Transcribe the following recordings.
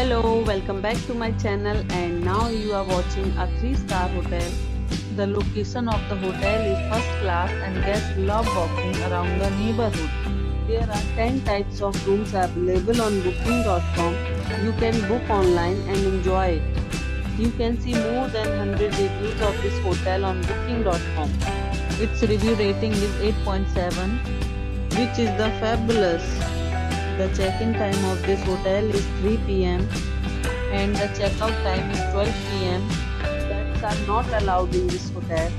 Hello, welcome back to my channel, and now you are watching a 3-star hotel. The location of the hotel is first class and guests love walking around the neighborhood. There are 10 types of rooms available on booking.com. You can book online and enjoy it. You can see more than 100 reviews of this hotel on booking.com. Its review rating is 8.7, which is the fabulous. The check-in time of this hotel is 3 p.m. and the check-out time is 12 p.m. Pets are not allowed in this hotel.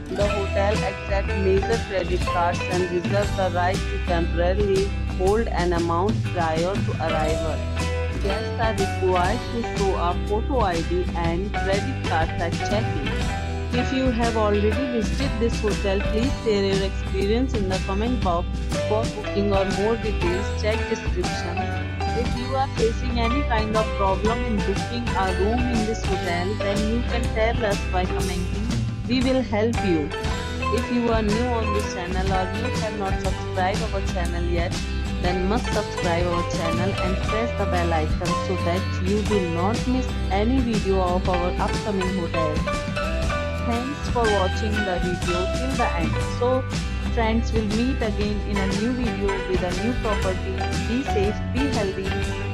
The hotel accepts major credit cards and reserves the right to temporarily hold an amount prior to arrival. Guests are required to show a photo ID and credit cards at check-in. If you have already visited this hotel, please share your experience in the comment box. For booking or more details, check description. If you are facing any kind of problem in booking a room in this hotel, then you can tell us by commenting. We will help you. If you are new on this channel or you have not subscribed our channel yet, then must subscribe our channel and press the bell icon so that you will not miss any video of our upcoming hotel. Thanks for watching the video till the end. So friends, will meet again in a new video with a new property. Be safe, be healthy.